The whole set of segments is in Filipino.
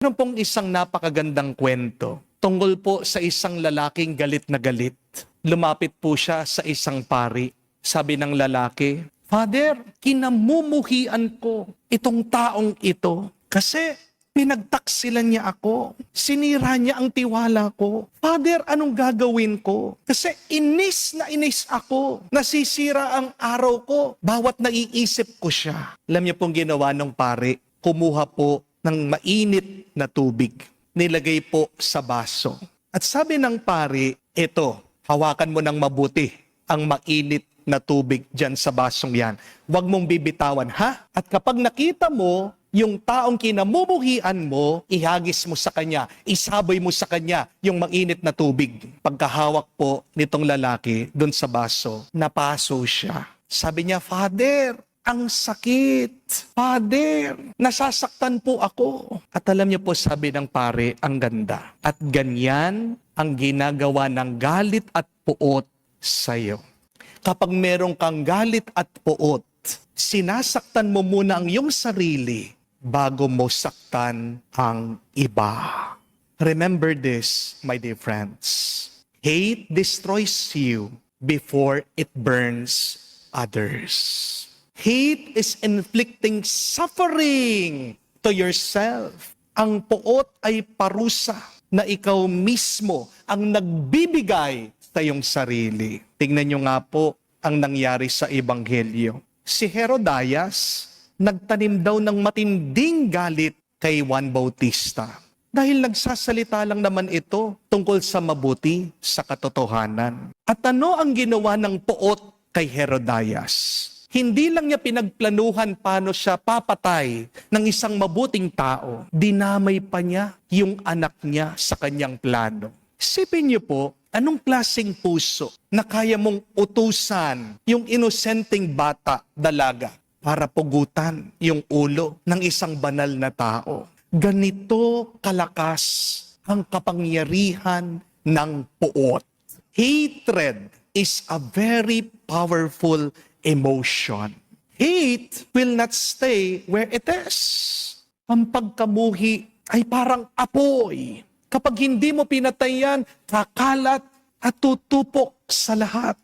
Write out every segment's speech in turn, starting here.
Meron pong isang napakagandang kwento tungkol po sa isang lalaking galit na galit. Lumapit po siya sa isang pari. Sabi ng lalaki, "Father, kinamumuhian ko itong taong ito kasi pinagtaksilan niya ako. Sinira niya ang tiwala ko. Father, anong gagawin ko? Kasi inis na inis ako. Nasisira ang araw ko bawat naiisip ko siya." Alam niyo pong ginawa ng pari, kumuha po ng mainit na tubig. Nilagay po sa baso. At sabi ng pari, "Ito, hawakan mo ng mabuti ang mainit na tubig dyan sa basong yan. Huwag mong bibitawan, ha? At kapag nakita mo yung taong kinamumuhian mo, ihagis mo sa kanya, isaboy mo sa kanya yung mainit na tubig." Pagkahawak po nitong lalaki dun sa baso, napaso siya. Sabi niya, "Father, ang sakit. Father, nasasaktan po ako." At alam niyo po, sabi ng pare, ang ganda. "At ganyan ang ginagawa ng galit at puot sa'yo." Kapag merong kang galit at puot, sinasaktan mo muna ang iyong sarili bago mo saktan ang iba. Remember this, my dear friends. Hate destroys you before it burns others. Hate is inflicting suffering to yourself. Ang puot ay parusa na ikaw mismo ang nagbibigay sa iyong sarili. Tingnan nyo nga po ang nangyari sa Ebanghelyo. Si Herodias, nagtanim daw ng matinding galit kay Juan Bautista. Dahil nagsasalita lang naman ito tungkol sa mabuti, sa katotohanan. At ano ang ginawa ng puot kay Herodias? Hindi lang niya pinagplanuhan paano siya papatay ng isang mabuting tao. Dinamay pa niya yung anak niya sa kanyang plano. Isipin niyo po, anong klaseng puso na kaya mong utusan yung inosenteng bata, dalaga, para pugutan yung ulo ng isang banal na tao? Ganito kalakas ang kapangyarihan ng puot. Hatred is a very powerful emotion. Hate will not stay where it is. Ang pagkamuhi ay parang apoy. Kapag hindi mo pinatay yan, kakalat at tutupok sa lahat.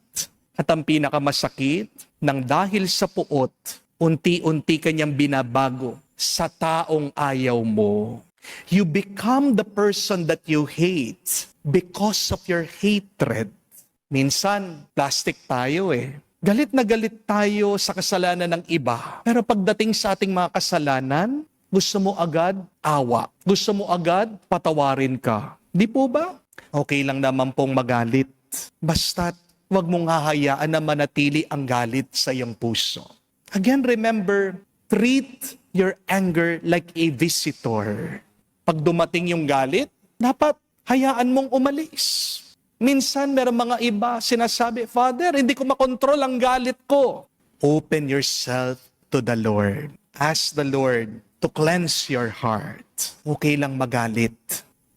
At ang pinakamasakit, nang dahil sa puot, unti-unti kanyang binabago sa taong ayaw mo. You become the person that you hate because of your hatred. Minsan, plastic tayo eh. Galit na galit tayo sa kasalanan ng iba. Pero pagdating sa ating mga kasalanan, gusto mo agad awa. Gusto mo agad patawarin ka. Di po ba? Okay lang naman pong magalit. Basta't huwag mong hahayaan na manatili ang galit sa iyong puso. Again, remember, treat your anger like a visitor. Pag dumating yung galit, dapat hayaan mong umalis. Minsan, meron mga iba sinasabi, "Father, hindi ko makontrol ang galit ko." Open yourself to the Lord. Ask the Lord to cleanse your heart. Okay lang magalit.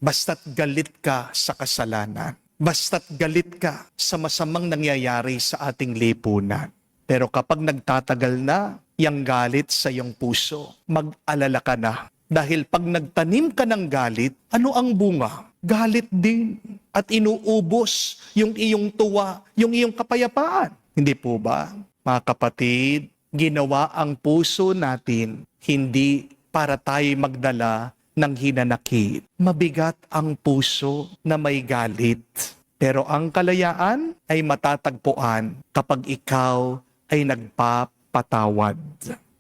Basta't galit ka sa kasalanan. Basta't galit ka sa masamang nangyayari sa ating lipunan. Pero kapag nagtatagal na yung galit sa iyong puso, mag-alala ka na. Dahil pag nagtanim ka ng galit, ano ang bunga? Galit din. At inuubos yung iyong tuwa, yung iyong kapayapaan. Hindi po ba? Mga kapatid, ginawa ang puso natin hindi para tayo magdala ng hinanakit. Mabigat ang puso na may galit. Pero ang kalayaan ay matatagpuan kapag ikaw ay nagpapatawad.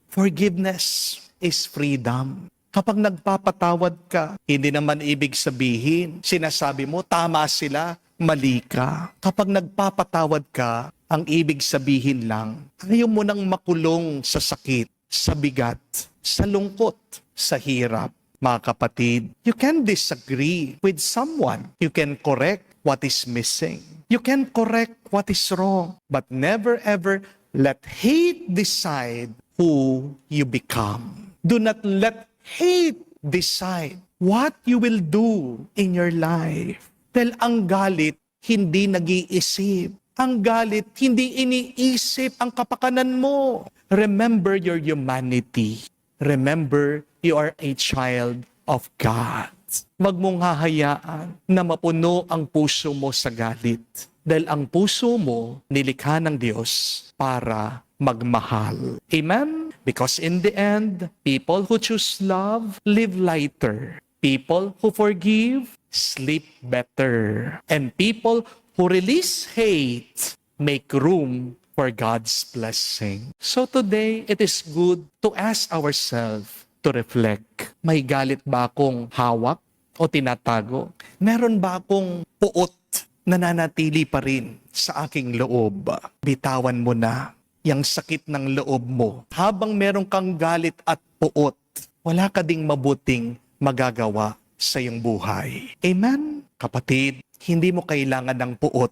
Forgiveness is freedom. Kapag nagpapatawad ka, hindi naman ibig sabihin, sinasabi mo, tama sila, mali ka. Kapag nagpapatawad ka, ang ibig sabihin lang, ayaw mo nang makulong sa sakit, sa bigat, sa lungkot, sa hirap. Mga kapatid, you can disagree with someone. You can correct what is missing. You can correct what is wrong. But never ever let hate decide who you become. Do not let hate decide what you will do in your life. Dahil ang galit, hindi nag-iisip. Ang galit, hindi iniisip ang kapakanan mo. Remember your humanity. Remember, you are a child of God. Huwag mong hahayaan na mapuno ang puso mo sa galit. Dahil ang puso mo nilikha ng Diyos para magmahal. Amen? Because in the end, people who choose love live lighter. People who forgive sleep better. And people who release hate make room for God's blessing. So today, it is good to ask ourselves to reflect. May galit ba akong hawak o tinatago? Meron ba akong puot na nanatili pa rin sa aking loob? Bitawan mo na yung sakit ng loob mo. Habang meron kang galit at puot, wala ka ding mabuting magagawa sa iyong buhay. Amen? Kapatid, hindi mo kailangan ng puot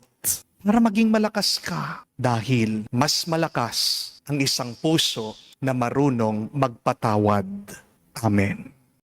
para maging malakas ka. Dahil mas malakas ang isang puso na marunong magpatawad. Amen.